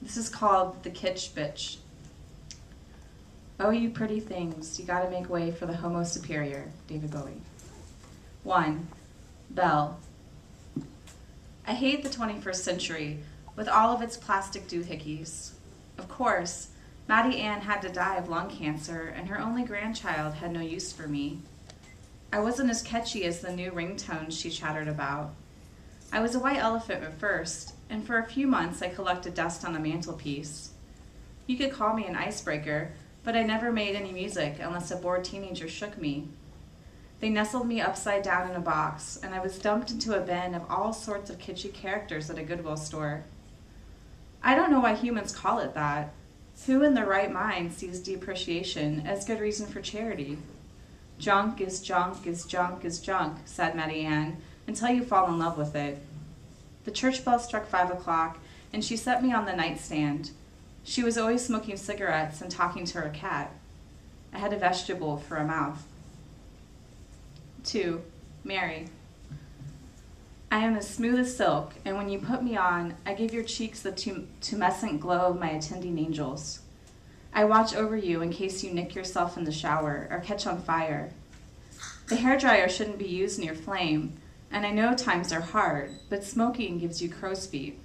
This is called The Kitsch Bitch. Oh, you pretty things, you gotta make way for the Homo Superior, David Bowie. 1. Belle. I hate the 21st century, with all of its plastic doohickeys. Of course, Maddie Ann had to die of lung cancer, and her only grandchild had no use for me. I wasn't as catchy as the new ringtones she chattered about. I was a white elephant at first, and for a few months I collected dust on the mantelpiece. You could call me an icebreaker, but I never made any music unless a bored teenager shook me. They nestled me upside down in a box, and I was dumped into a bin of all sorts of kitschy characters at a Goodwill store. I don't know why humans call it that. Who in their right mind sees depreciation as good reason for charity? Junk is junk is junk is junk, said Maddie Ann, until you fall in love with it. The church bell struck 5 o'clock, and she set me on the nightstand. She was always smoking cigarettes and talking to her cat. I had a vegetable for a mouth. 2. Mary. I am as smooth as silk, and when you put me on, I give your cheeks the tumescent glow of my attending angels. I watch over you in case you nick yourself in the shower or catch on fire. The hairdryer shouldn't be used near flame, and I know times are hard, but smoking gives you crow's feet.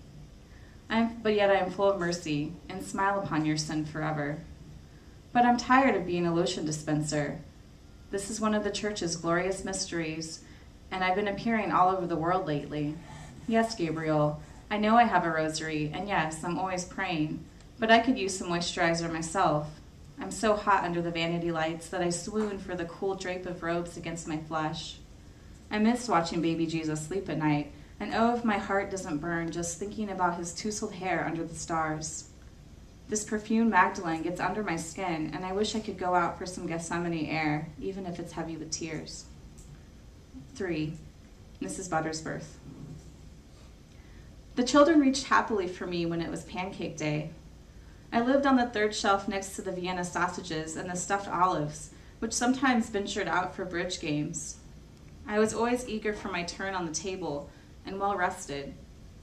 But yet I am full of mercy and smile upon your sin forever. But I'm tired of being a lotion dispenser. This is one of the church's glorious mysteries, and I've been appearing all over the world lately. Yes, Gabriel, I know I have a rosary, and yes, I'm always praying, but I could use some moisturizer myself. I'm so hot under the vanity lights that I swoon for the cool drape of robes against my flesh. I miss watching baby Jesus sleep at night, and oh, if my heart doesn't burn just thinking about his tousled hair under the stars. This perfumed Magdalene gets under my skin, and I wish I could go out for some Gethsemane air, even if it's heavy with tears. 3. Mrs. Buttersworth. The children reached happily for me when it was pancake day. I lived on the 3rd shelf next to the Vienna sausages and the stuffed olives, which sometimes ventured out for bridge games. I was always eager for my turn on the table and well rested.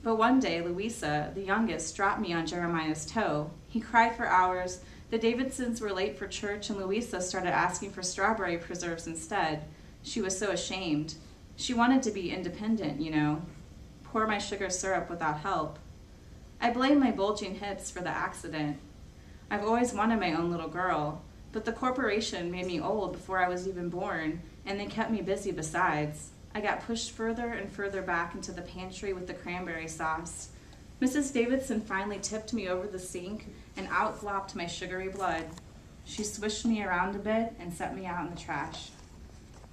But one day, Louisa, the youngest, dropped me on Jeremiah's toe. He cried for hours. The Davidsons were late for church, and Louisa started asking for strawberry preserves instead. She was so ashamed. She wanted to be independent, you know. Pour my sugar syrup without help. I blame my bulging hips for the accident. I've always wanted my own little girl, but the corporation made me old before I was even born, and they kept me busy besides. I got pushed further and further back into the pantry with the cranberry sauce. Mrs. Davidson finally tipped me over the sink and out glopped my sugary blood. She swished me around a bit and set me out in the trash.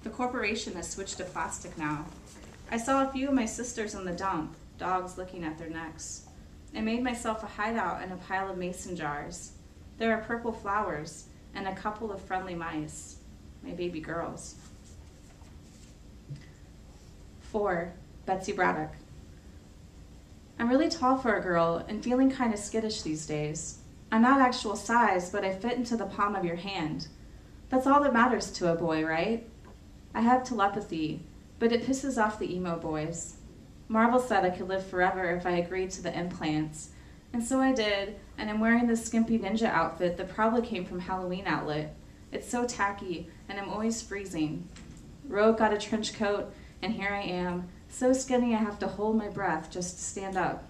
The corporation has switched to plastic now. I saw a few of my sisters in the dump, dogs licking at their necks. I made myself a hideout in a pile of mason jars. There are purple flowers and a couple of friendly mice, my baby girls. 4. Betsy Braddock. I'm really tall for a girl and feeling kind of skittish these days. I'm not actual size, but I fit into the palm of your hand. That's all that matters to a boy, right? I have telepathy, but it pisses off the emo boys. Marvel said I could live forever if I agreed to the implants, and so I did, and I'm wearing this skimpy ninja outfit that probably came from Halloween Outlet. It's so tacky, and I'm always freezing. Rogue got a trench coat, and here I am, so skinny I have to hold my breath just to stand up.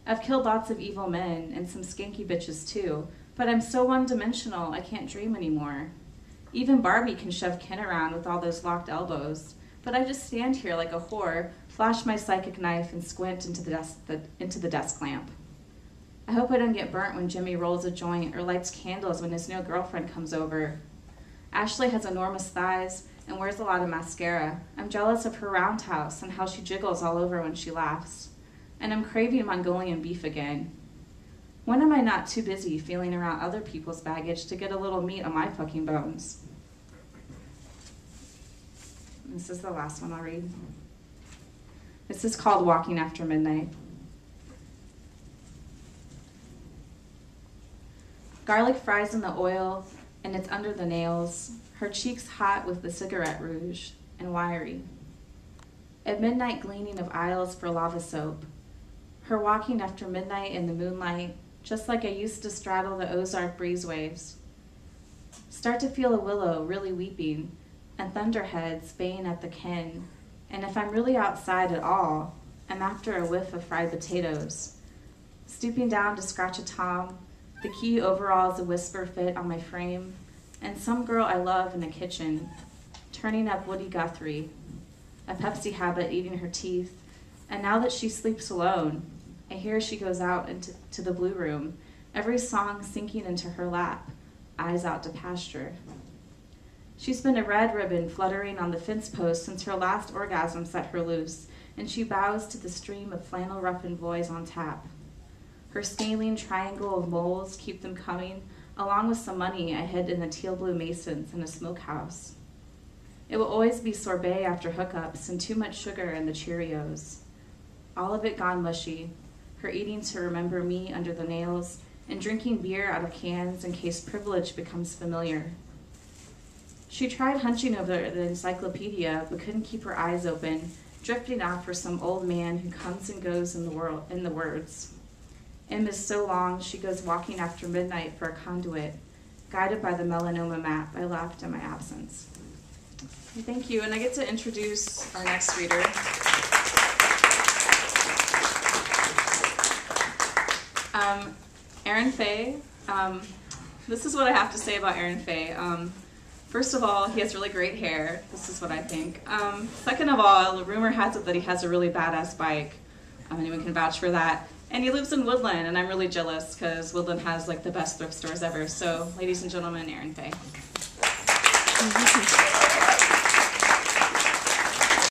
I've killed lots of evil men and some skanky bitches too, but I'm so one-dimensional I can't dream anymore. Even Barbie can shove Ken around with all those locked elbows, but I just stand here like a whore, flash my psychic knife, and squint into the desk lamp. I hope I don't get burnt when Jimmy rolls a joint or lights candles when his new girlfriend comes over. Ashley has enormous thighs and wears a lot of mascara. I'm jealous of her roundhouse and how she jiggles all over when she laughs. And I'm craving Mongolian beef again. When am I not too busy feeling around other people's baggage to get a little meat on my fucking bones? This is the last one I'll read. This is called Walking After Midnight. Garlic fries in the oil, and it's under the nails, her cheeks hot with the cigarette rouge, and wiry. At midnight gleaning of aisles for lava soap, her walking after midnight in the moonlight, just like I used to straddle the Ozark breeze waves. Start to feel a willow really weeping, and thunderheads baying at the kin, and if I'm really outside at all, I'm after a whiff of fried potatoes. Stooping down to scratch a tom, the key overalls a whisper fit on my frame, and some girl I love in the kitchen, turning up Woody Guthrie, a Pepsi habit eating her teeth, and now that she sleeps alone, I hear she goes out into the blue room, every song sinking into her lap, eyes out to pasture. She's been a red ribbon fluttering on the fence post since her last orgasm set her loose, and she bows to the stream of flannel-roughened boys on tap. Her scaling triangle of moles keep them coming, along with some money I hid in the teal-blue masons in a smokehouse. It will always be sorbet after hookups and too much sugar in the Cheerios. All of it gone mushy, her eating to remember me under the nails, and drinking beer out of cans in case privilege becomes familiar. She tried hunching over the encyclopedia, but couldn't keep her eyes open, drifting off for some old man who comes and goes in the words. M is so long, she goes walking after midnight for a conduit, guided by the melanoma map I left in my absence. Thank you, and I get to introduce our next reader. Aaron Fay. This is what I have to say about Aaron Fay. First of all, he has really great hair. This is what I think. Second of all, the rumor has it that he has a really badass bike. Anyone can vouch for that. And he lives in Woodland, and I'm really jealous because Woodland has like the best thrift stores ever. So, ladies and gentlemen, Aaron Fay.